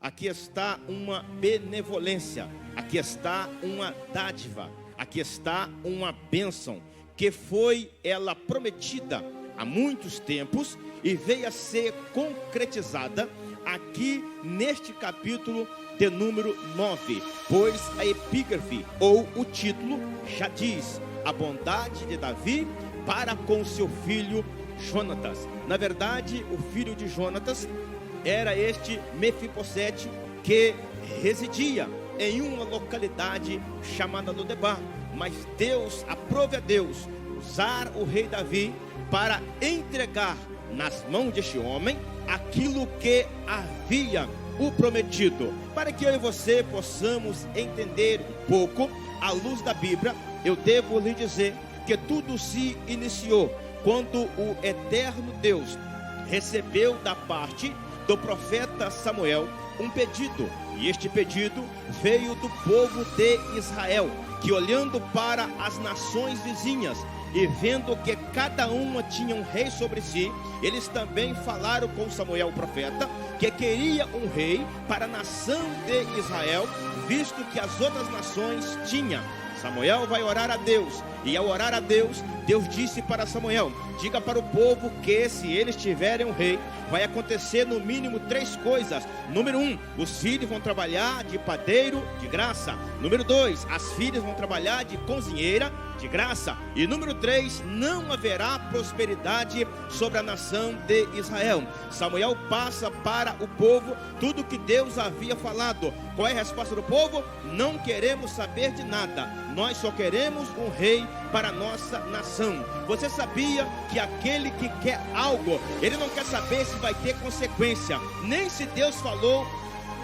Aqui está uma benevolência, aqui está uma dádiva, aqui está uma bênção, que foi ela prometida há muitos tempos e veio a ser concretizada aqui neste capítulo de número 9, pois a epígrafe ou o título já diz: a bondade de Davi para com seu filho Jonatas. Na verdade, o filho de Jonatas era este Mefibosete, que residia em uma localidade chamada Lodebar. Mas Deus, aprove a Deus usar o rei Davi para entregar nas mãos deste homem aquilo que havia o prometido. Para que eu e você possamos entender um pouco à luz da Bíblia, eu devo lhe dizer que tudo se iniciou quando o eterno Deus recebeu da parte do profeta Samuel um pedido, e este pedido veio do povo de Israel, que olhando para as nações vizinhas e vendo que cada uma tinha um rei sobre si, eles também falaram com Samuel o profeta, que queria um rei para a nação de Israel, visto que as outras nações tinham. Samuel vai orar a Deus, e ao orar a Deus, Deus disse para Samuel: diga para o povo que se eles tiverem um rei, vai acontecer no mínimo 3 coisas. Número 1, os filhos vão trabalhar de padeiro de graça. Número 2, as filhas vão trabalhar de cozinheira de graça. E número 3, não haverá prosperidade sobre a nação de Israel. Samuel passa para o povo tudo que Deus havia falado. Qual é a resposta do povo? Não queremos saber de nada, nós só queremos um rei para a nossa nação. Você sabia que aquele que quer algo, ele não quer saber se vai ter consequência, nem se Deus falou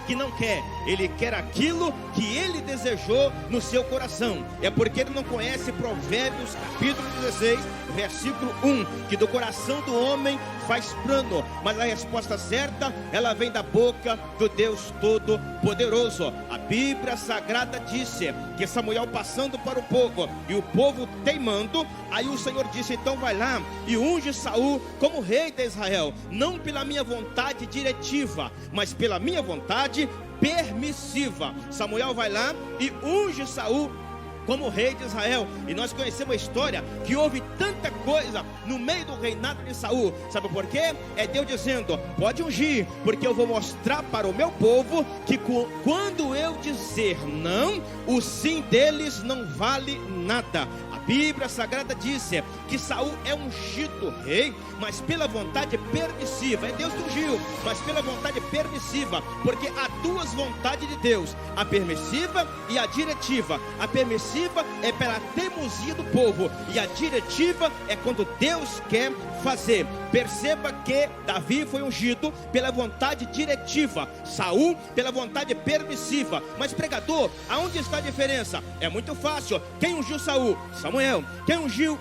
que não quer, ele quer aquilo que ele desejou no seu coração. É porque ele não conhece Provérbios capítulo 16, versículo 1, que do coração do homem faz plano, mas a resposta certa, ela vem da boca do Deus Todo-Poderoso. A Bíblia Sagrada disse que Samuel passando para o povo, e o povo teimando, aí o Senhor disse: então vai lá e unge Saul como rei de Israel, não pela minha vontade diretiva, mas pela minha vontade permissiva. Samuel vai lá e unge Saul como rei de Israel. E nós conhecemos a história que houve tanta coisa no meio do reinado de Saul. Sabe por quê? É Deus dizendo: pode ungir, porque eu vou mostrar para o meu povo que quando eu dizer não, o sim deles não vale nada. A Bíblia Sagrada disse que Saul é ungido rei, mas pela vontade permissiva. É Deus que ungiu, mas pela vontade permissiva, porque há 2 vontades de Deus: a permissiva e a diretiva. A permissiva é pela teimosia do povo, e a diretiva é quando Deus quer fazer. Perceba que Davi foi ungido pela vontade diretiva, Saul pela vontade permissiva. Mas pregador, aonde está a diferença? É muito fácil. Quem ungiu Saul? Samuel. Quem ungiu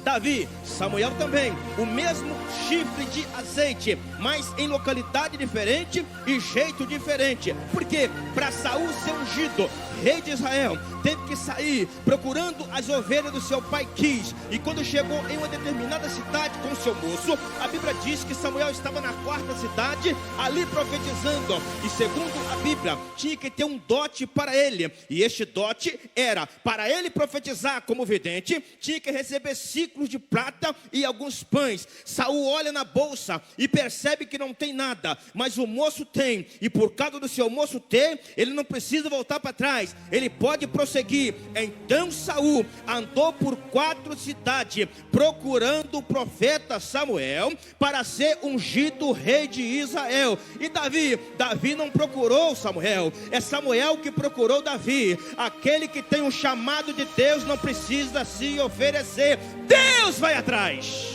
Davi? Samuel também. O mesmo chifre de azeite, mas em localidade diferente e jeito diferente. Porque para Saul ser ungido rei de Israel, teve que sair procurando as ovelhas do seu pai Quis. E quando chegou em uma determinada cidade com seu moço, a Bíblia diz que Samuel estava na 4ª cidade, ali profetizando. E segundo a Bíblia, tinha que ter um dote para ele. E este dote era, para ele profetizar como vidente, tinha que receber ciclos de prata e alguns pães. Saul olha na bolsa e percebe que não tem nada, mas o moço tem. E por causa do seu moço ter, ele não precisa voltar para trás, ele pode prosseguir. Então Saul andou por 4 cidades procurando o profeta Samuel para ser ungido rei de Israel. E Davi não procurou Samuel, é Samuel que procurou Davi. Aquele que tem um chamado de Deus não precisa se oferecer, Deus vai atrás.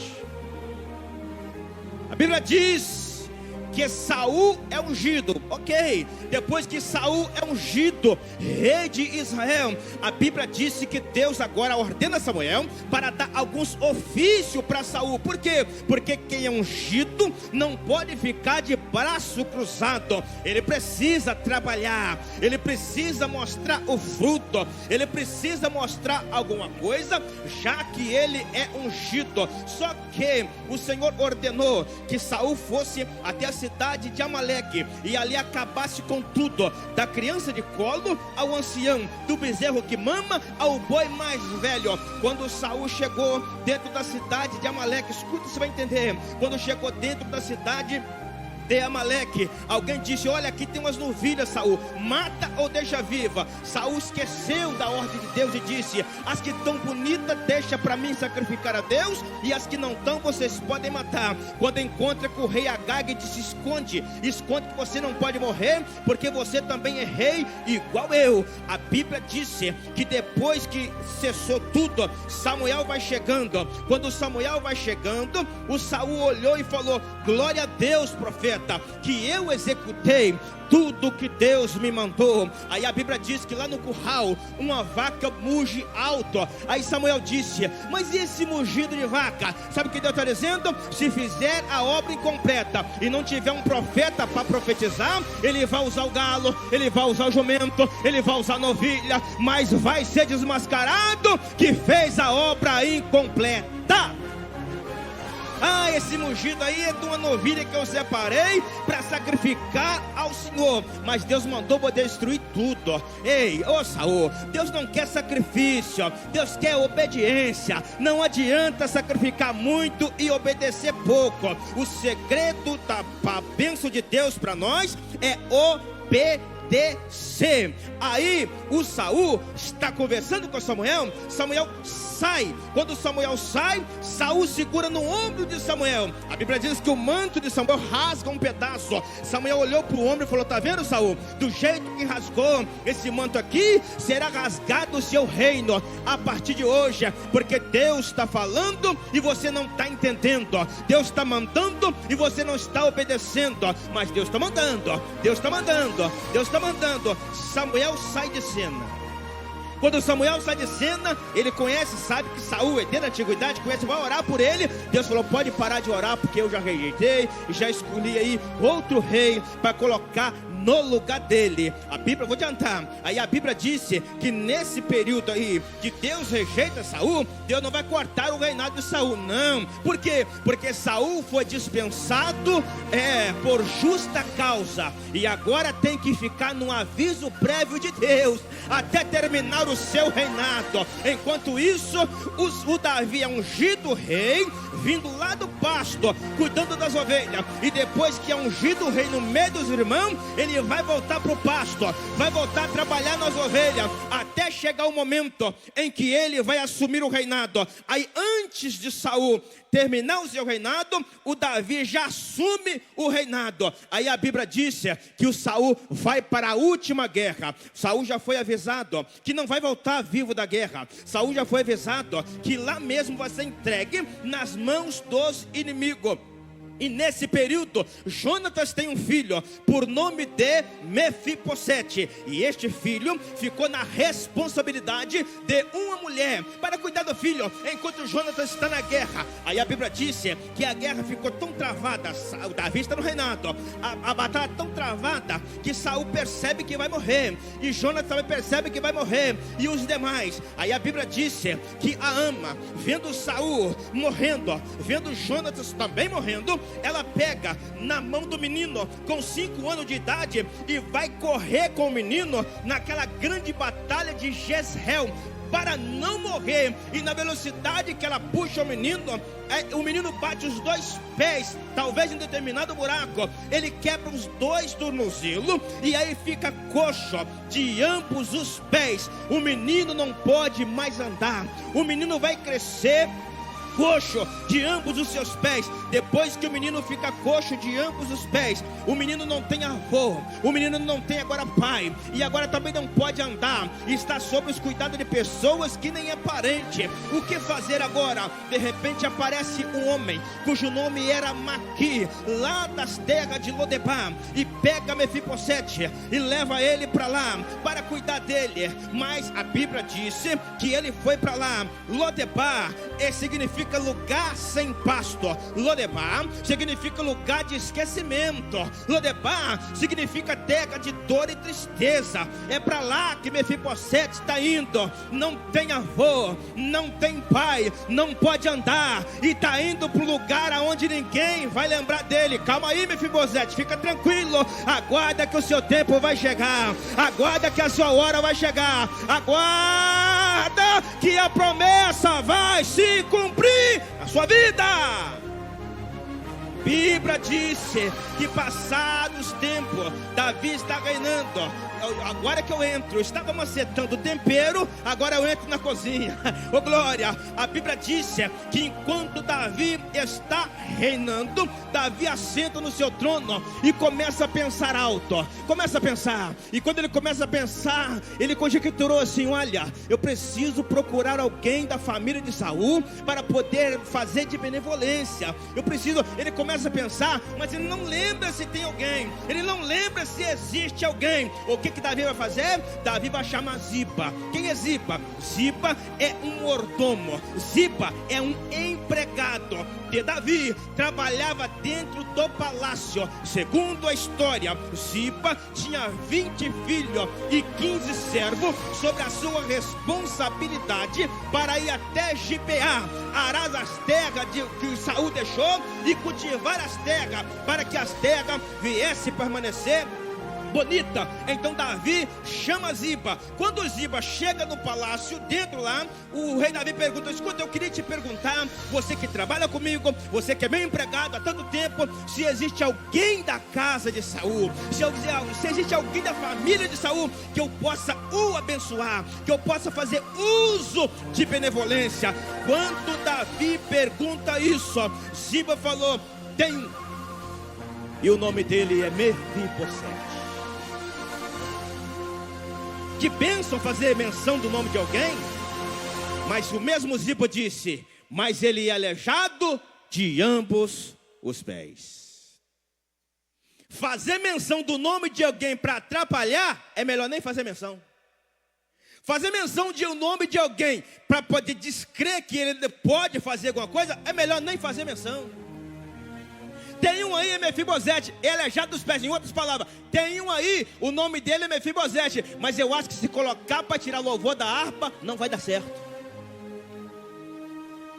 A Bíblia diz que Saul é ungido, ok, depois que Saul é ungido rei de Israel, a Bíblia disse que Deus agora ordena Samuel para dar alguns ofícios para Saul. Por quê? Porque quem é ungido não pode ficar de braço cruzado, ele precisa trabalhar, ele precisa mostrar o fruto, ele precisa mostrar alguma coisa, já que ele é ungido. Só que o Senhor ordenou que Saul fosse até a cidade de Amaleque e ali acabasse com tudo, da criança de colo ao ancião, do bezerro que mama ao boi mais velho. Quando Saul chegou dentro da cidade de Amaleque, escuta, você vai entender. Quando chegou dentro da cidade de Amaleque, alguém disse: olha, aqui tem umas novilhas, Saul, mata ou deixa viva? Saul esqueceu da ordem de Deus e disse: as que estão bonitas deixa para mim sacrificar a Deus, e as que não estão vocês podem matar. Quando encontra com o rei Agag, disse: esconde que você não pode morrer, porque você também é rei igual eu. A Bíblia disse que depois que cessou tudo, Samuel vai chegando. Quando Samuel vai chegando, o Saul olhou e falou: glória a Deus, profeta, que eu executei tudo que Deus me mandou. Aí a Bíblia diz que lá no curral uma vaca muge alto. Aí Samuel disse: mas e esse mugido de vaca? Sabe o que Deus está dizendo? Se fizer a obra incompleta e não tiver um profeta para profetizar, ele vai usar o galo, ele vai usar o jumento, ele vai usar a novilha, mas vai ser desmascarado que fez a obra incompleta. Ah, esse mugido aí é de uma novilha que eu separei para sacrificar ao Senhor. Mas Deus mandou poder destruir tudo. Ei, ô Saul, Deus não quer sacrifício, Deus quer obediência. Não adianta sacrificar muito e obedecer pouco. O segredo da bênção de Deus para nós é obedecer. Aí o Saul está conversando com Samuel. Samuel sai. Quando Samuel sai, Saul segura no ombro de Samuel. A Bíblia diz que o manto de Samuel rasga um pedaço. Samuel olhou para o ombro e falou: tá vendo, Saul? Do jeito que rasgou esse manto aqui, será rasgado o seu reino a partir de hoje, porque Deus está falando e você não está entendendo. Deus está mandando e você não está obedecendo. Mas Deus está mandando, Deus está mandando, Deus está mandando. Samuel sai de cena. Quando Samuel sai de cena, ele conhece, sabe que Saul é desde a antiguidade, conhece, vai orar por ele. Deus falou: pode parar de orar, porque eu já rejeitei e já escolhi aí outro rei para colocar no lugar dele. A Bíblia, vou adiantar, aí a Bíblia disse que nesse período aí que Deus rejeita Saul, Deus não vai cortar o reinado de Saul, não. Por quê? Porque Saul foi dispensado por justa causa, e agora tem que ficar num aviso prévio de Deus até terminar o seu reinado. Enquanto isso, o Davi é ungido rei, vindo lá do pasto, cuidando das ovelhas, e depois que é ungido rei no meio dos irmãos, ele vai voltar para o pasto, vai voltar a trabalhar nas ovelhas, até chegar o momento em que ele vai assumir o reinado. Aí antes de Saul terminar o seu reinado, o Davi já assume o reinado. Aí a Bíblia disse que o Saul vai para a última guerra. Saul já foi avisado que não vai voltar vivo da guerra. Saul já foi avisado que lá mesmo vai ser entregue nas mãos dos inimigos. E nesse período, Jonatas tem um filho por nome de Mefibosete, e este filho ficou na responsabilidade de uma mulher para cuidar do filho enquanto Jonatas está na guerra. Aí a Bíblia disse que a guerra ficou tão travada, o Davi está no reinado, a batalha tão travada que Saul percebe que vai morrer, e Jonatas também percebe que vai morrer, e os demais. Aí a Bíblia disse que a ama, vendo Saul morrendo, vendo Jonatas também morrendo, ela pega na mão do menino com 5 anos de idade e vai correr com o menino naquela grande batalha de Jezreel para não morrer. E na velocidade que ela puxa o menino bate os 2 pés, talvez em determinado buraco, ele quebra os 2 tornozelos e aí fica coxo de ambos os pés. O menino não pode mais andar, o menino vai crescer coxo de ambos os seus pés. Depois que o menino fica coxo de ambos os pés, o menino não tem avô, o menino não tem agora pai, e agora também não pode andar, está sob os cuidados de pessoas que nem é parente. O que fazer agora? De repente aparece um homem cujo nome era Maqui, lá das terras de Lodebar, e pega Mefibosete e leva ele para lá para cuidar dele. Mas a Bíblia disse que ele foi para lá. Lodebar significa significa lugar sem pasto. Lodebar significa lugar de esquecimento. Lodebar significa terra de dor e tristeza. É para lá que Mefibosete está indo. Não tem avô, não tem pai, não pode andar, e está indo para um lugar onde ninguém vai lembrar dele. Calma aí, Mefibosete, fica tranquilo. Aguarda que o seu tempo vai chegar. Aguarda que a sua hora vai chegar. Aguarda que a promessa vai se cumprir na sua vida. Bíblia disse que passados os tempos, Davi está reinando. Agora que eu entro, eu estava macetando o tempero, agora eu entro na cozinha. Oh glória, a Bíblia disse que enquanto Davi está reinando, Davi assenta no seu trono e começa a pensar alto. Começa a pensar, e quando ele começa a pensar, ele conjecturou assim: olha, eu preciso procurar alguém da família de Saul para poder fazer de benevolência. Ele começa a pensar, mas ele não lembra se tem alguém, ele não lembra se existe alguém. O que Davi vai fazer? Davi vai chamar Ziba. Quem é Ziba? Ziba é um mordomo. Ziba é um empregado de Davi. Trabalhava dentro do palácio. Segundo a história, Ziba tinha 20 filhos e 15 servos sobre a sua responsabilidade para ir até Gibeá, arar as terras que Saul deixou e cultivar as terras, para que as terras viessem permanecer bonita. Então Davi chama Ziba. Quando Ziba chega no palácio, dentro lá, o rei Davi pergunta: escuta, eu queria te perguntar, você que trabalha comigo, você que é meu empregado há tanto tempo, se existe alguém da casa de Saul, se existe alguém da família de Saul que eu possa o abençoar, que eu possa fazer uso de benevolência. Quando Davi pergunta isso, Ziba falou: tem, e o nome dele é Mefibosete. Que bênção fazer menção do nome de alguém. Mas o mesmo Ziba disse: mas ele é aleijado de ambos os pés. Fazer menção do nome de alguém para atrapalhar, é melhor nem fazer menção. Fazer menção de um nome de alguém para poder descrer que ele pode fazer alguma coisa, é melhor nem fazer menção. Tem um aí, Mefibosete, aleijado dos pés. Em outras palavras, tem um aí, o nome dele é Mefibosete, mas eu acho que se colocar para tirar louvor da harpa, não vai dar certo.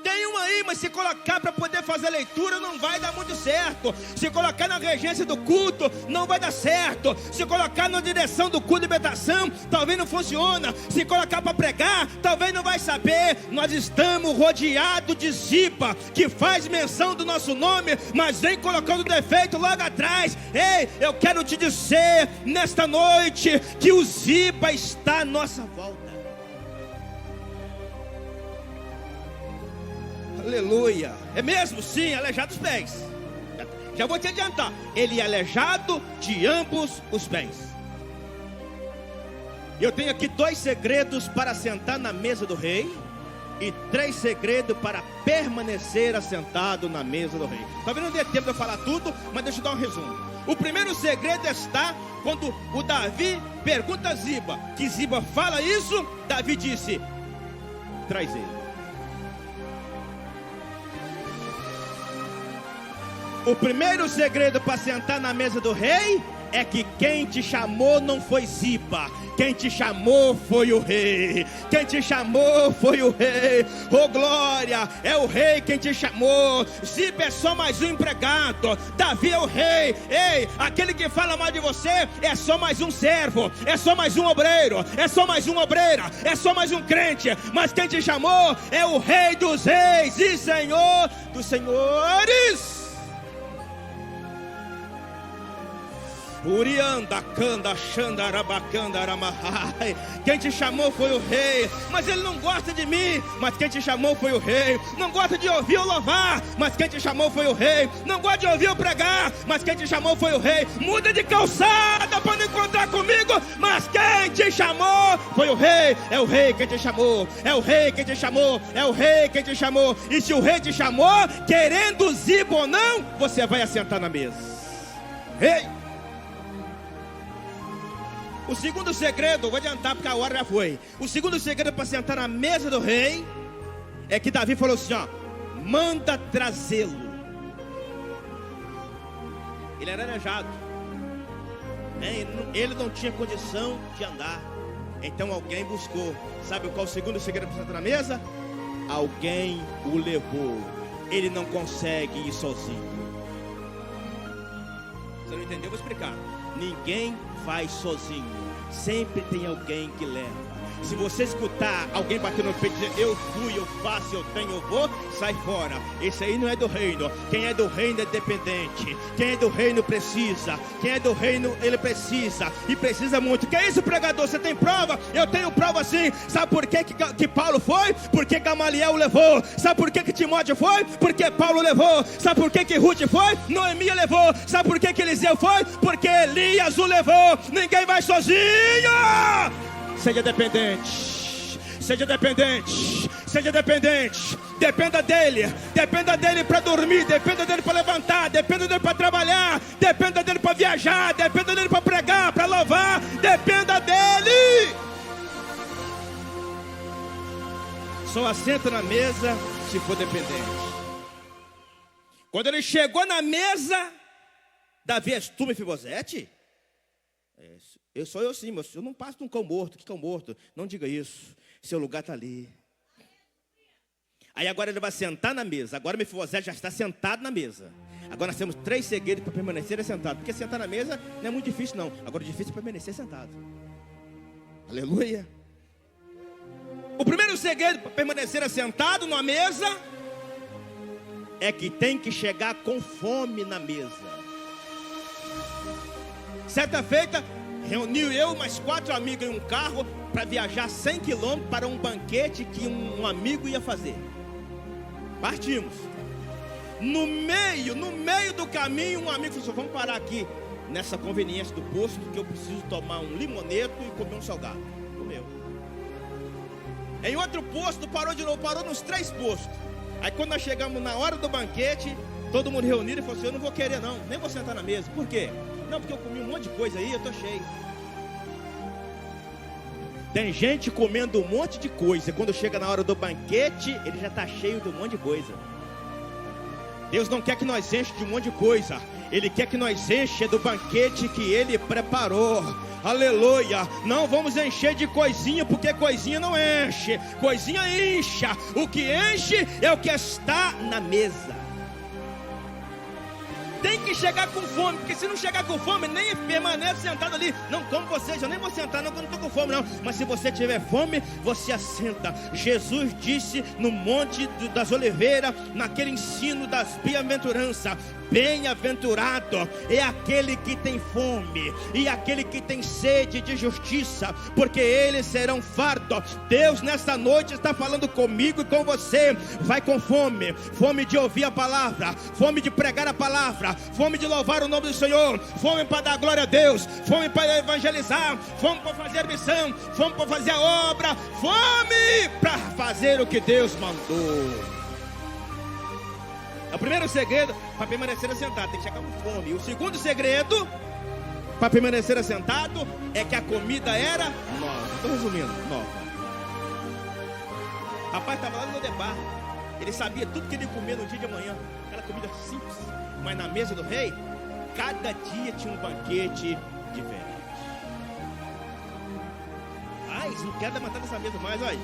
Tem um aí, mas se colocar para poder fazer leitura, não vai dar muito certo. Se colocar na regência do culto, não vai dar certo. Se colocar na direção do culto de libertação, talvez não funcione. Se colocar para pregar, talvez não vai saber. Nós estamos rodeados de Ziba, que faz menção do nosso nome, mas vem colocando defeito logo atrás. Ei, eu quero te dizer nesta noite que o Ziba está à nossa volta. Aleluia. É mesmo? Sim, aleijado dos pés. Já vou te adiantar. Ele é aleijado de ambos os pés. Eu tenho aqui 2 segredos para sentar na mesa do rei e 3 segredos para permanecer assentado na mesa do rei. Talvez não dê tempo de eu falar tudo, mas deixa eu dar um resumo. O primeiro segredo está quando o Davi pergunta a Ziba, que Ziba fala isso, Davi disse: traz ele. O primeiro segredo para sentar na mesa do rei é que quem te chamou não foi Ziba, quem te chamou foi o rei. Quem te chamou foi o rei. Oh glória, é o rei quem te chamou. Ziba é só mais um empregado, Davi é o rei. Ei, aquele que fala mal de você é só mais um servo, é só mais um obreiro, é só mais uma obreira, é só mais um crente. Mas quem te chamou é o rei dos reis e senhor dos senhores. Urianda, canda, xandarabacanda, aramahai. Quem te chamou foi o rei, mas ele não gosta de mim. Mas quem te chamou foi o rei. Não gosta de ouvir eu louvar, mas quem te chamou foi o rei. Não gosta de ouvir eu pregar, mas quem te chamou foi o rei. Muda de calçada para não encontrar comigo, mas quem te chamou foi o rei. É o rei quem te chamou, é o rei quem te chamou, é o rei quem te chamou. E se o rei te chamou, querendo Ziba ou não, você vai assentar na mesa. Rei. O segundo segredo, vou adiantar porque a hora já foi. O segundo segredo para sentar na mesa do rei é que Davi falou assim: ó, manda trazê-lo. Ele era aleijado, ele não tinha condição de andar. Então alguém buscou. Sabe qual o segundo segredo para sentar na mesa? Alguém o levou. Ele não consegue ir sozinho. Você não entendeu? Eu vou explicar. Ninguém vai sozinho. Sempre tem alguém que leva. Se você escutar alguém bater no peito e dizer: eu fui, eu faço, eu tenho, eu vou, sai fora. Esse aí não é do reino. Quem é do reino é dependente. Quem é do reino precisa. Quem é do reino, ele precisa. E precisa muito. Que é isso, pregador? Você tem prova? Eu tenho prova sim. Sabe por que Paulo foi? Porque Gamaliel o levou. Sabe por que Timóteo foi? Porque Paulo levou. Sabe por que Ruth foi? Noemi levou. Sabe por que Eliseu foi? Porque Elias o levou. Ninguém vai sozinho. Seja dependente, seja dependente, seja dependente. Dependa dele para dormir, dependa dele para levantar, dependa dele para trabalhar, dependa dele para viajar, dependa dele para pregar, para louvar, dependa dele. Só assenta na mesa se for dependente. Quando ele chegou na mesa, Davi: és tu, Mefibosete? Eu sou eu sim, mas eu não passo de um cão morto. Que cão morto? Não diga isso. Seu lugar está ali. Aí agora ele vai sentar na mesa. Agora Mefibosete já está sentado na mesa. Agora nós temos 3 segredos para permanecer sentado. Porque sentar na mesa não é muito difícil não. Agora o difícil é permanecer sentado. Aleluia. O primeiro segredo para permanecer assentado na mesa é que tem que chegar com fome na mesa. Certa feita, reuniu eu mais 4 amigos em um carro para viajar 100 quilômetros para um banquete que um amigo ia fazer. Partimos. No meio do caminho, um amigo falou assim: vamos parar aqui nessa conveniência do posto, que eu preciso tomar um limoneto e comer um salgado. Comeu. Em outro posto, parou de novo, parou nos 3 postos. Aí quando nós chegamos na hora do banquete, todo mundo reunido e falou assim: eu não vou querer não, nem vou sentar na mesa. Por quê? Não, porque eu comi um monte de coisa aí, eu estou cheio. Tem gente comendo um monte de coisa. Quando chega na hora do banquete, ele já está cheio de um monte de coisa. Deus não quer que nós enche de um monte de coisa. Ele quer que nós enche do banquete que Ele preparou. Aleluia. Não vamos encher de coisinha, porque coisinha não enche. Coisinha incha. O que enche é o que está na mesa. Tem que chegar com fome, porque se não chegar com fome, nem permanece sentado ali. Não, como vocês, eu nem vou sentar, não, que eu não estou com fome não. Mas se você tiver fome, você assenta. Jesus disse no Monte das Oliveiras, naquele ensino das bem-aventuranças: bem-aventurado é aquele que tem fome e aquele que tem sede de justiça, porque eles serão fartos. Deus nesta noite está falando comigo e com você. Vai com fome, fome de ouvir a palavra, fome de pregar a palavra, fome de louvar o nome do Senhor, fome para dar glória a Deus, fome para evangelizar, fome para fazer missão, fome para fazer a obra, fome para fazer o que Deus mandou. O primeiro segredo para permanecer assentado, tem que chegar com fome. O segundo segredo para permanecer assentado é que a comida era nova. Estou resumindo, nova. O rapaz estava lá no debar. Ele sabia tudo que ele ia comer no dia de amanhã. Aquela comida simples. Mas na mesa do rei, cada dia tinha um banquete diferente. Ai, não quero matar dessa mesa mais, olha.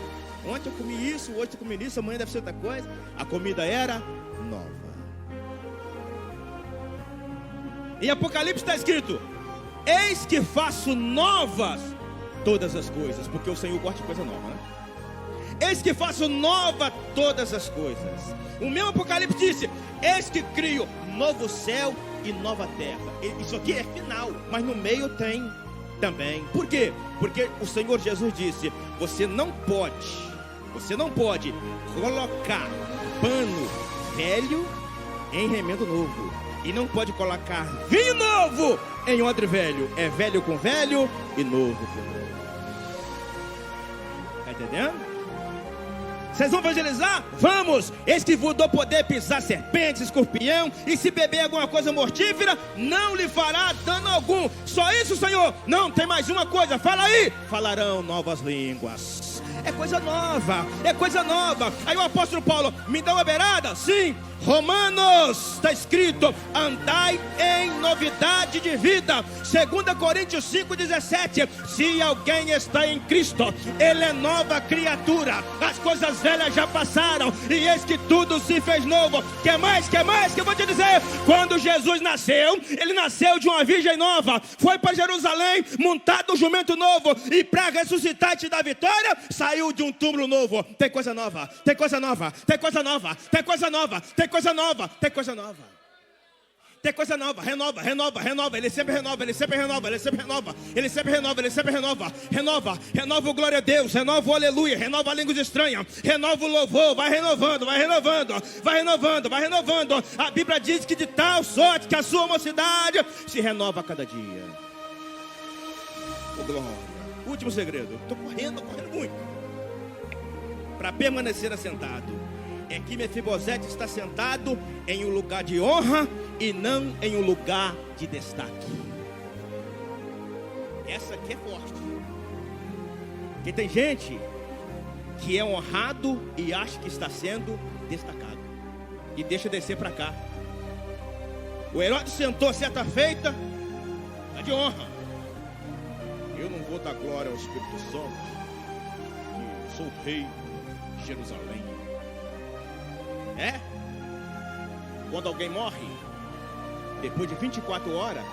Ontem eu comi isso, hoje eu comi isso, amanhã deve ser outra coisa. A comida era nova. Em Apocalipse está escrito: eis que faço novas todas as coisas. Porque o Senhor gosta de coisa nova, né? Eis que faço nova todas as coisas. O meu Apocalipse disse: eis que crio novo céu e nova terra. Isso aqui é final, mas no meio tem também. Por quê? Porque o Senhor Jesus disse: você não pode colocar pano velho em remendo novo, e não pode colocar vinho novo em odre velho. É velho com velho e novo com novo. Está entendendo? Vocês vão evangelizar? Vamos! Eis que vos dou poder pisar serpentes, escorpião, e se beber alguma coisa mortífera, não lhe fará dano algum. Só isso, Senhor? Não, tem mais uma coisa, fala aí. Falarão novas línguas. É coisa nova, é coisa nova. Aí o apóstolo Paulo, me dá uma beirada? Sim. Romanos, está escrito, andai em novidade de vida. 2 Coríntios 5,17, se alguém está em Cristo, ele é nova criatura, as coisas velhas já passaram, e eis que tudo se fez novo. Quer mais, que eu vou te dizer? Quando Jesus nasceu, ele nasceu de uma virgem nova, foi para Jerusalém, montado um jumento novo, e para ressuscitar e te dar vitória, saiu de um túmulo novo. Tem coisa nova, tem coisa nova, tem coisa nova, tem coisa nova, tem coisa nova, tem coisa nova. Tem coisa nova, renova. Ele sempre renova, ele sempre renova, ele sempre renova, ele sempre renova, ele sempre renova. Renova o glória a Deus, renova o aleluia, renova a língua estranha, renova o louvor, vai renovando. A Bíblia diz que de tal sorte que a sua mocidade se renova a cada dia. Oh, glória. Último segredo, estou correndo muito. Para permanecer assentado, é que Mefibosete está sentado em um lugar de honra e não em um lugar de destaque. Essa aqui é forte. Porque tem gente que é honrado e acha que está sendo destacado, e deixa descer para cá. O Herodes sentou certa feita, está de honra. Eu não vou dar glória ao Espírito Santo, que sou o rei de Jerusalém. Quando alguém morre, depois de 24 horas,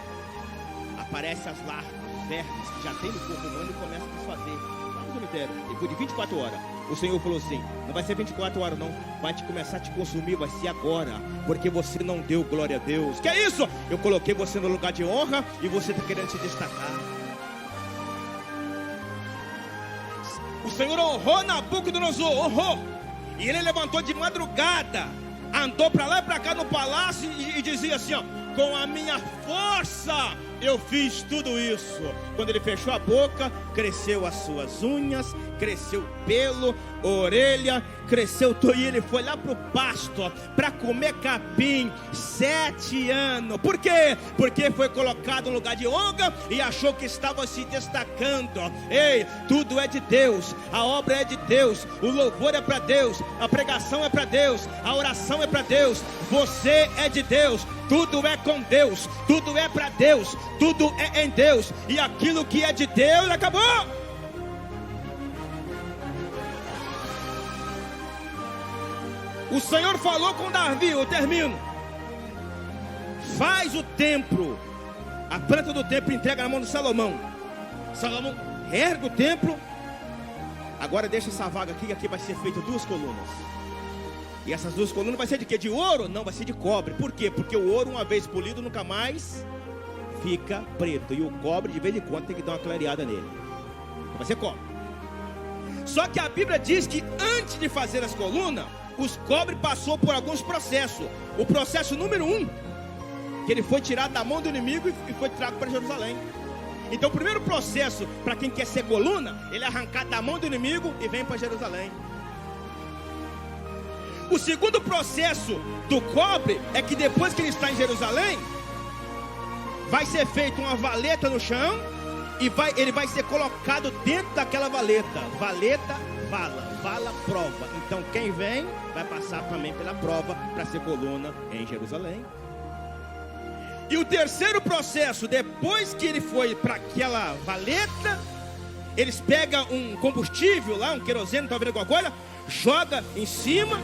aparecem as larvas, os vermes que já tem no corpo humano e começam a desfazer lá no cemitério. Depois de 24 horas, o Senhor falou assim, não vai ser 24 horas não, vai começar a te consumir, vai ser agora, porque você não deu glória a Deus. Que é isso? Eu coloquei você no lugar de honra e você está querendo se destacar. O Senhor honrou Nabucodonosor, honrou. E ele levantou de madrugada, andou para lá e para cá no palácio e dizia assim, ó, com a minha força eu fiz tudo isso. Quando ele fechou a boca, cresceu as suas unhas, cresceu pelo, orelha, cresceu tudo. E ele foi lá para o pasto para comer capim 7 anos. Por quê? Porque foi colocado no lugar de honra e achou que estava se destacando. Ei, tudo é de Deus, a obra é de Deus, o louvor é para Deus, a pregação é para Deus, a oração é para Deus, você é de Deus, tudo é com Deus, tudo é para Deus, tudo é em Deus, e aquilo que é de Deus acabou. O Senhor falou com Davi, eu termino. Faz o templo, a planta do templo entrega na mão de Salomão. Salomão ergue o templo. Agora deixa essa vaga aqui, que aqui vai ser feito 2 colunas. E essas 2 colunas vai ser de quê? De ouro? Não, vai ser de cobre. Por quê? Porque o ouro, uma vez polido, nunca mais fica preto. E o cobre, de vez em quando, tem que dar uma clareada nele. Vai ser cobre. Só que a Bíblia diz que antes de fazer as colunas, os cobre passou por alguns processos. O processo número 1, que ele foi tirado da mão do inimigo e foi trago para Jerusalém. Então o primeiro processo para quem quer ser coluna, ele é arrancado da mão do inimigo e vem para Jerusalém. O segundo processo do cobre é que depois que ele está em Jerusalém, vai ser feita uma valeta no chão e ele vai ser colocado dentro daquela valeta. Valeta, vala, prova. Então quem vem vai passar também pela prova para ser coluna em Jerusalém. E o terceiro processo, depois que ele foi para aquela valeta, eles pegam um combustível lá, um querosene, talvez alguma coisa, joga em cima,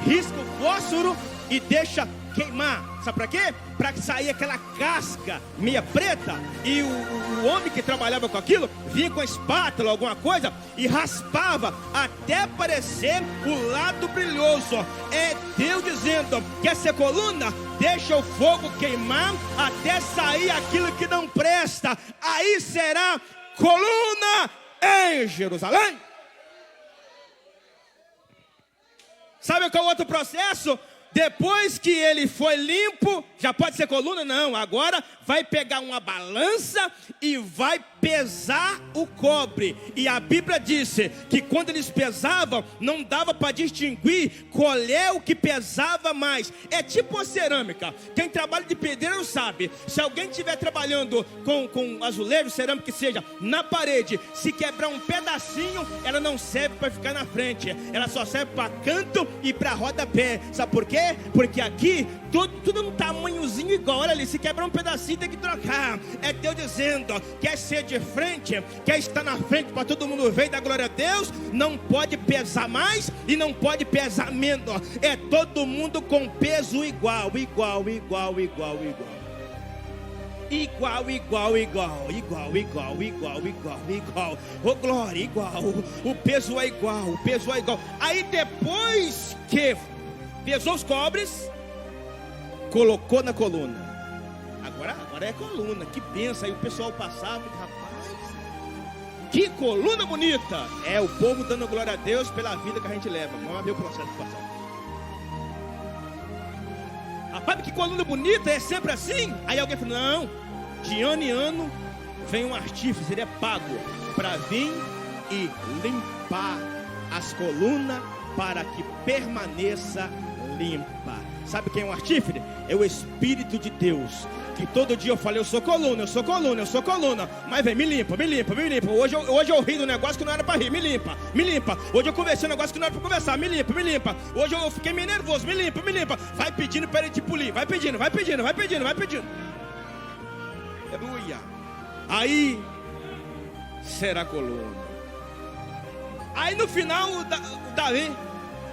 risca o fósforo e deixa queimar. Sabe para quê? Para sair aquela casca meia preta. E o homem que trabalhava com aquilo vinha com a espátula, alguma coisa, e raspava até aparecer o lado brilhoso. É Deus dizendo: quer ser coluna? Deixa o fogo queimar até sair aquilo que não presta. Aí será coluna em Jerusalém. Sabe qual é o outro processo? Depois que ele foi limpo, já pode ser coluna? Não, agora vai pegar uma balança e vai pesar o cobre. E a Bíblia disse que quando eles pesavam, não dava para distinguir qual é o que pesava mais. É tipo a cerâmica. Quem trabalha de pedreiro sabe. Se alguém estiver trabalhando com azulejo, cerâmica que seja, na parede, se quebrar um pedacinho, ela não serve para ficar na frente. Ela só serve para canto e para rodapé. Sabe por quê? Porque aqui tudo num tamanhozinho igual. Olha ali, se quebrar um pedacinho tem que trocar. É Deus dizendo: quer ser de frente, quer estar na frente para todo mundo ver e dar glória a Deus, não pode pesar mais e não pode pesar menos. É todo mundo com peso igual. Oh glória, igual. O peso é igual. Aí depois que pesou os cobres, colocou na coluna. Agora é coluna. Que pensa, aí o pessoal passava, rapaz, que coluna bonita. É o povo dando glória a Deus pela vida que a gente leva. Vamos ver o processo de passar. Rapaz, que coluna bonita, é sempre assim? Aí alguém falou: não, de ano em ano vem um artífice, ele é pago para vir e limpar as colunas para que permaneça limpa. Sabe quem é um artífice? É o Espírito de Deus. Que todo dia eu falei: eu sou coluna. Mas vem, me limpa. Hoje eu ri do negócio que não era para rir, me limpa. Hoje eu conversei um negócio que não era para conversar, me limpa. Hoje eu fiquei meio nervoso, me limpa. Vai pedindo para ele te polir, vai pedindo. Aleluia. Aí será coluna. Aí no final o Davi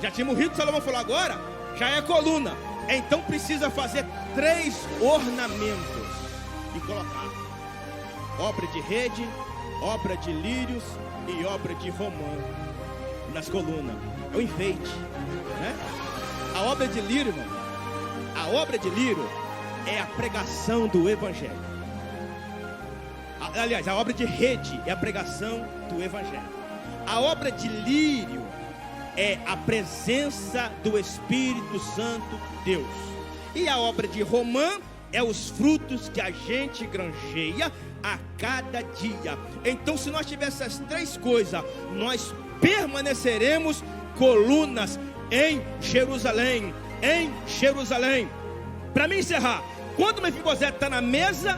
já tinha morrido, Salomão falou: agora já é coluna. Então precisa fazer 3 ornamentos e colocar: obra de rede, obra de lírios e obra de romã nas colunas. É um enfeite, né? A obra de lírio, irmão, a obra de lírio é a pregação do evangelho. Aliás, a obra de rede é a pregação do evangelho. A obra de lírio é a presença do Espírito Santo Deus. E a obra de romã é os frutos que a gente granjeia a cada dia. Então, se nós tivermos essas 3 coisas, nós permaneceremos colunas em Jerusalém. Para mim encerrar, quando Mefibosete está na mesa,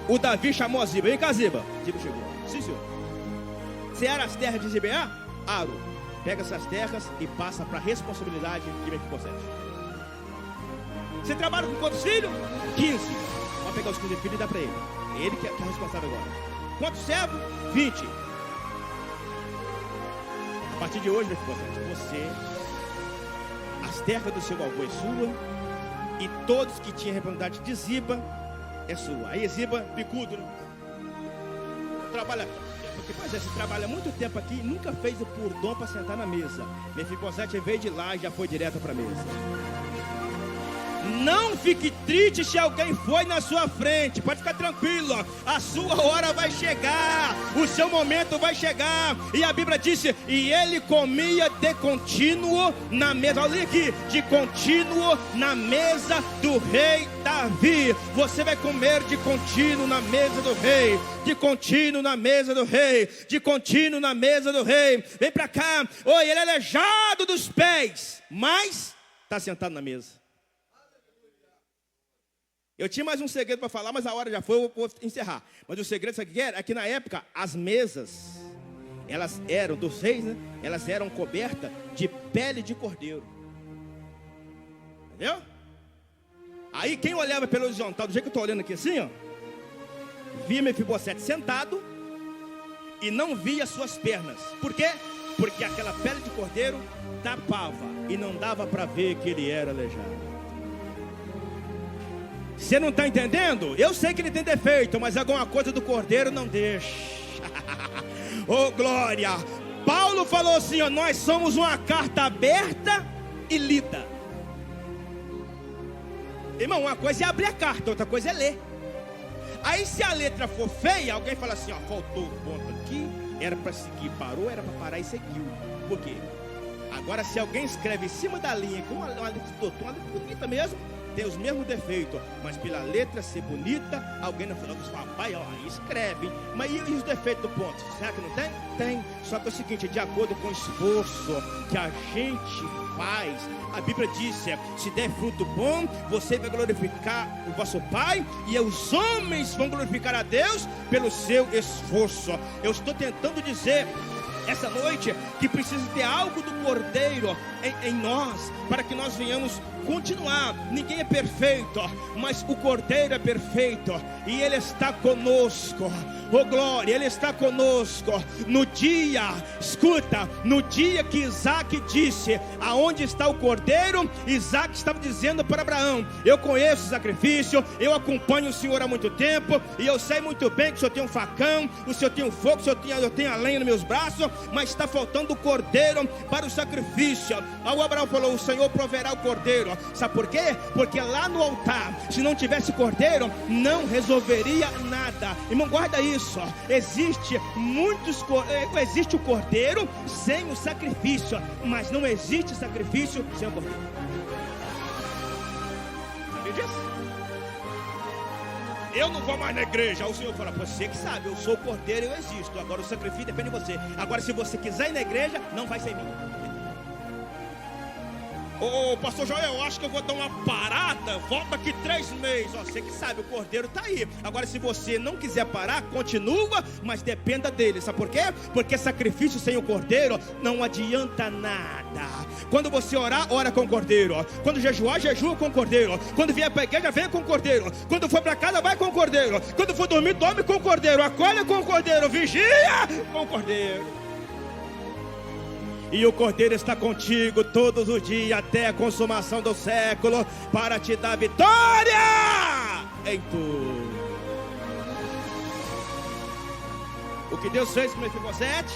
o Davi chamou a Ziba. Vem cá, Ziba. Ziba chegou. Sim, senhor. Se eram as terras de Zibeá, Aro, pega essas terras e passa para a responsabilidade de Mefibosete. Você trabalha com quantos filhos? 15. Vai pegar os 15 filhos e dá para ele. Ele que é responsável agora. Quantos servos? 20. A partir de hoje, Mefibosete, as terras do seu avô é sua, e todos que tinham responsabilidade de Ziba é sua. Aí Ziba, bicudo, né? Trabalha. Porque, pois é, você trabalha muito tempo aqui e nunca fez o por dom para sentar na mesa. Mefibosete veio de lá e já foi direto para a mesa. Não fique triste se alguém foi na sua frente. Pode ficar tranquilo, a sua hora vai chegar, o seu momento vai chegar. E a Bíblia disse: e ele comia de contínuo na mesa. Olha aqui, de contínuo na mesa do rei Davi. Você vai comer de contínuo na mesa do rei. De contínuo na mesa do rei. De contínuo na mesa do rei. Vem para cá. Oi, ele é aleijado dos pés, mas está sentado na mesa. Eu tinha mais um segredo para falar, mas a hora já foi, eu vou encerrar. Mas o segredo, sabe o que era? É que na época, as mesas, elas eram, dos reis, né? Elas eram cobertas de pele de cordeiro. Entendeu? Aí quem olhava pelo horizontal, do jeito que eu estou olhando aqui assim, ó, via Mefibosete sentado e não via suas pernas. Por quê? Porque aquela pele de cordeiro tapava e não dava para ver que ele era aleijado. Você não está entendendo? Eu sei que ele tem defeito, mas alguma coisa do cordeiro não deixa. Oh glória! Paulo falou assim, ó: nós somos uma carta aberta e lida. Irmão, uma coisa é abrir a carta, outra coisa é ler. Aí se a letra for feia, alguém fala assim: ó, faltou ponto aqui, era para seguir, parou, era para parar e seguiu. Por quê? Agora, se alguém escreve em cima da linha com uma letra bonita mesmo, tem os mesmos defeitos, mas pela letra ser bonita, alguém não falou que papai, ó, escreve. Mas e os defeitos do ponto? Será que não tem? Tem. Só que é o seguinte, de acordo com o esforço que a gente faz, a Bíblia diz: se der fruto bom, você vai glorificar o vosso Pai, e os homens vão glorificar a Deus pelo seu esforço. Eu estou tentando dizer essa noite que precisa ter algo do Cordeiro em nós, para que nós venhamos continuar. Ninguém é perfeito, mas o Cordeiro é perfeito, e Ele está conosco. Oh glória, Ele está conosco. No dia, escuta, no dia que Isaac disse: aonde está o Cordeiro? Isaac estava dizendo para Abraão: eu conheço o sacrifício, eu acompanho o Senhor há muito tempo, e eu sei muito bem que o Senhor tem um facão, o Senhor tem um fogo, eu tenho a lenha nos meus braços, mas está faltando o Cordeiro para o sacrifício. Aí o Abraão falou: o Senhor proverá o Cordeiro. Sabe por quê? Porque lá no altar, se não tivesse Cordeiro, não resolveria nada. Irmão, guarda isso. Existe o Cordeiro sem o sacrifício, mas não existe sacrifício sem o Cordeiro. Sabia disso? Eu não vou mais na igreja. O Senhor fala: você que sabe, eu sou o Cordeiro, eu existo. Agora o sacrifício depende de você. Agora, se você quiser ir na igreja, não vai ser mim. Ô pastor Joel, eu acho que eu vou dar uma parada, volta daqui 3 meses. Ó, você que sabe, o Cordeiro está aí. Agora, se você não quiser parar, continua, mas dependa dele. Sabe por quê? Porque sacrifício sem o Cordeiro não adianta nada. Quando você orar, ora com o Cordeiro. Quando jejuar, jejua com o Cordeiro. Quando vier para a igreja, vem com o Cordeiro. Quando for para casa, vai com o Cordeiro. Quando for dormir, dorme com o Cordeiro. Acorda com o Cordeiro, vigia com o Cordeiro. E o Cordeiro está contigo todos os dias, até a consumação do século, para te dar vitória em tudo. O que Deus fez com Mefibosete,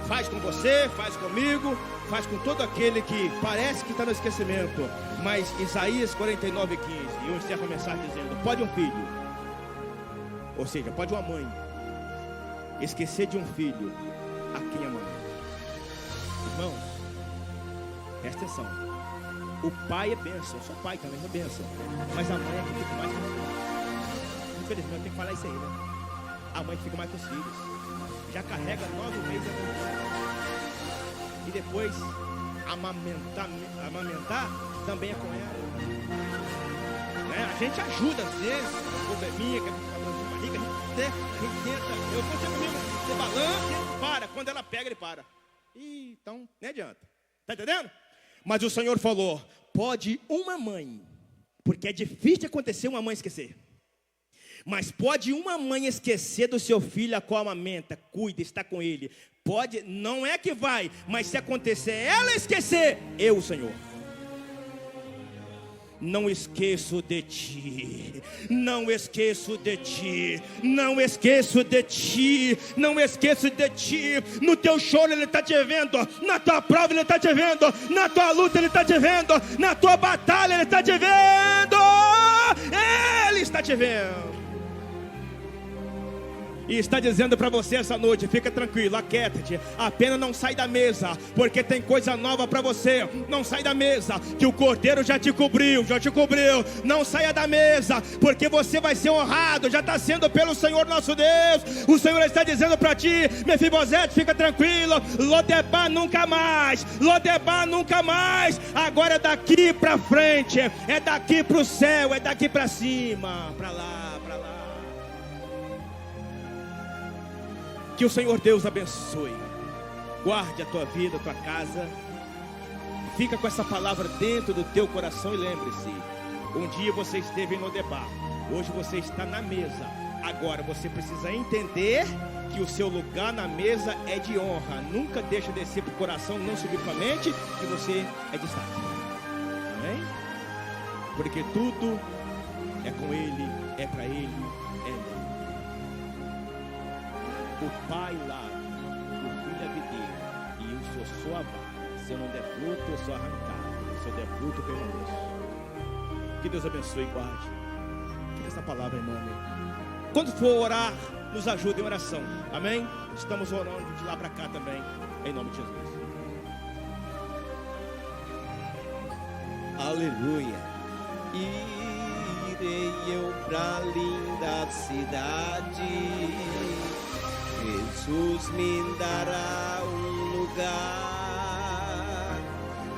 faz com você, faz comigo, faz com todo aquele que parece que está no esquecimento. Mas Isaías 49:15, e eu encerro a mensagem dizendo: pode um filho, ou seja, pode uma mãe, esquecer de um filho a quem ama. Irmãos, presta atenção. O pai é bênção, eu sou pai também, é bênção, mas a mãe é que fica mais com os filhos. Infelizmente eu tenho que falar isso aí, né? A mãe fica mais com os filhos, já carrega 9 meses e depois amamentar também é com ela, né? A gente ajuda às vezes, probleminha, que fica dando de barriga, a gente tenta, eu vou ter comigo, você balança, ele para, quando ela pega, ele para. Então, não adianta. Está entendendo? Mas o Senhor falou: pode uma mãe, porque é difícil de acontecer uma mãe esquecer. Mas pode uma mãe esquecer do seu filho a qual amamenta, cuida, está com ele. Pode, não é que vai, mas se acontecer ela esquecer, eu, Senhor, não esqueço de ti, não esqueço de ti, não esqueço de ti, não esqueço de ti. No teu choro Ele está te vendo, na tua prova Ele está te vendo, na tua luta Ele está te vendo, na tua batalha Ele está te vendo, Ele está te vendo. E está dizendo para você essa noite: fica tranquilo, aquieta-te, apenas não sai da mesa, porque tem coisa nova para você. Não sai da mesa, que o Cordeiro já te cobriu, não saia da mesa, porque você vai ser honrado, já está sendo pelo Senhor nosso Deus. O Senhor está dizendo para ti: Mefibosete, fica tranquilo, Lodebar nunca mais, agora é daqui para frente, é daqui para o céu, é daqui para cima, para lá. Que o Senhor Deus abençoe, guarde a tua vida, a tua casa, fica com essa palavra dentro do teu coração e lembre-se: um dia você esteve em Lodebar, hoje você está na mesa. Agora você precisa entender que o seu lugar na mesa é de honra. Nunca deixa descer para o coração, não subir para a mente, que você é destaque. Amém? Porque tudo é com Ele, é para Ele, é nele. O pai lá, o filho é videira, e eu sou a vara. Se eu não der fruto, eu sou arrancado. Se eu der fruto, eu permaneço. Que Deus abençoe e guarde. Fica essa palavra em nome. Quando for orar, nos ajude em oração. Amém? Estamos orando de lá para cá também, em nome de Jesus. Aleluia. Irei eu pra linda cidade, Jesus me dará um lugar,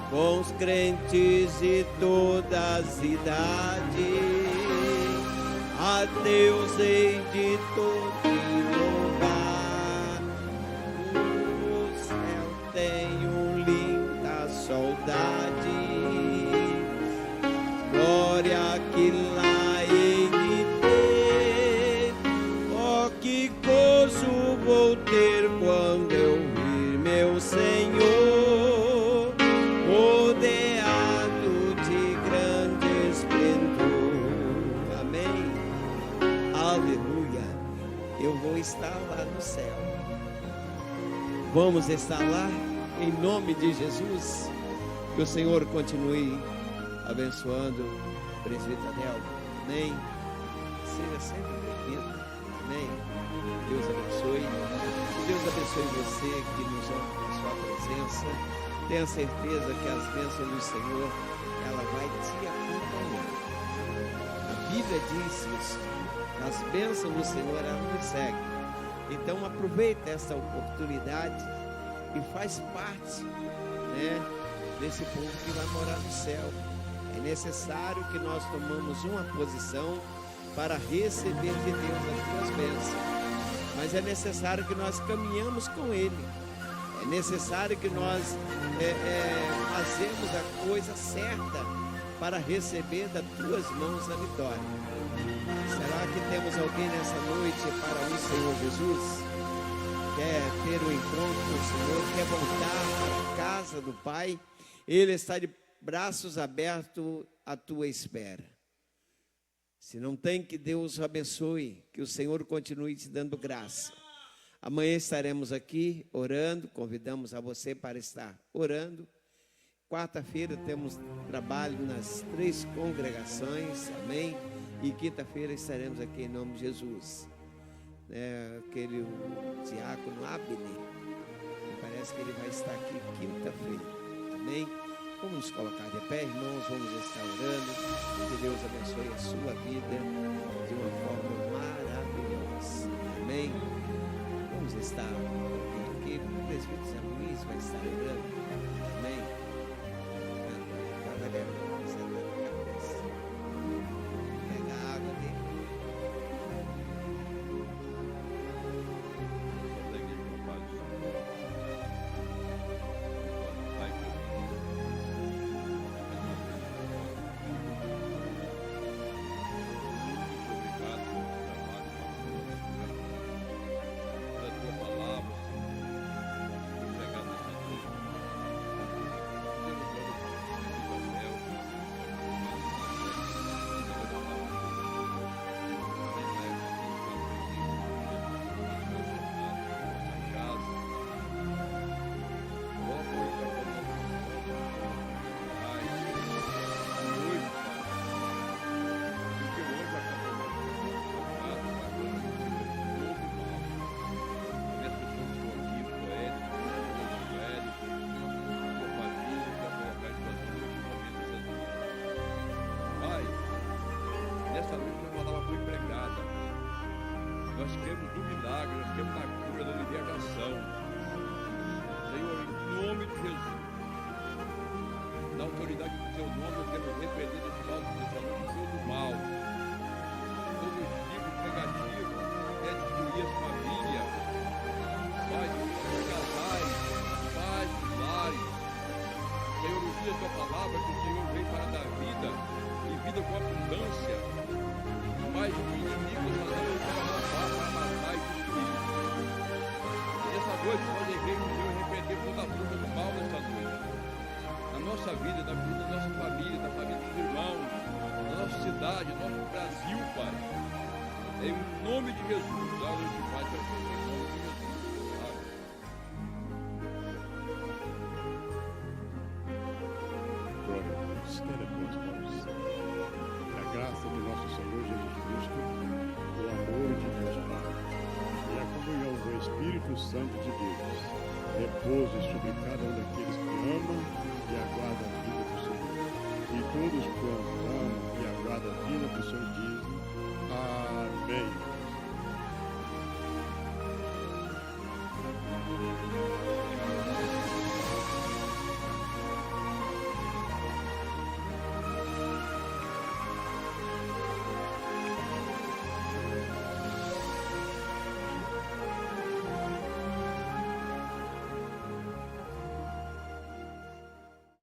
com os crentes de todas as idades, a Deus hei de todo louvar. No céu tenho linda saudade, glória que lá hei de ter. Oh, que gozo vou ter quando eu vir meu Senhor, rodeado de grande esplendor. Amém. Aleluia. Eu vou estar lá no céu. Vamos estar lá em nome de Jesus. Que o Senhor continue abençoando o presbítero Adel. Amém. Seja sempre bem-vindo. Amém. Deus abençoe. Deus abençoe você que nos honra com a sua presença. Tenha certeza que as bênçãos do Senhor, ela vai te acompanhar. A Bíblia diz isso. As bênçãos do Senhor, ela nos segue. Então aproveita essa oportunidade e faz parte, desse povo que vai morar no céu. É necessário que nós tomamos uma posição para receber de Deus as suas bênçãos. Mas é necessário que nós caminhamos com Ele. É necessário que nós fazemos a coisa certa para receber das tuas mãos a vitória. Será que temos alguém nessa noite para o Senhor Jesus? Quer ter um encontro com o Senhor? Quer voltar para a casa do Pai? Ele está de braços abertos à tua espera. Se não tem, que Deus o abençoe, que o Senhor continue te dando graça. Amanhã estaremos aqui orando, convidamos a você para estar orando. Quarta-feira temos trabalho nas 3 congregações, amém? E quinta-feira estaremos aqui em nome de Jesus. Aquele diácono Abner, parece que ele vai estar aqui quinta-feira, amém? Vamos nos colocar de pé, irmãos, vamos estar orando. Que Deus abençoe a sua vida de uma forma maravilhosa, amém? Vamos estar aqui, o presbítero Zé Luiz vai estar orando, amém? Pega a água dele. Nós cremos no milagre, nós cremos na cura, na libertação. Senhor, em nome de Jesus, na autoridade do teu nome, eu quero repreender esse mal de todo mal. Todo tipo negativo é destruir as famílias, faz os casais, faz os lares. Senhor, eu digo a tua palavra que o Senhor veio para dar vida e vida com abundância. Mas o inimigo para matar e destruir. E nessa noite nós devemos, Senhor, repreender toda a força do mal nessa noite. Na nossa vida, na vida da nossa família, da família dos irmãos, na nossa cidade, no nosso Brasil, Pai. Em nome de Jesus, dá-nos de paz para ti, em nome de Jesus. Amém. Glória a Deus. Quero Deus para o céu. Que a graça de nosso Senhor Jesus Cristo, o amor de Deus Pai e a comunhão do Espírito Santo de Deus repouse sobre cada um daqueles que amam e aguardam a vida do Senhor.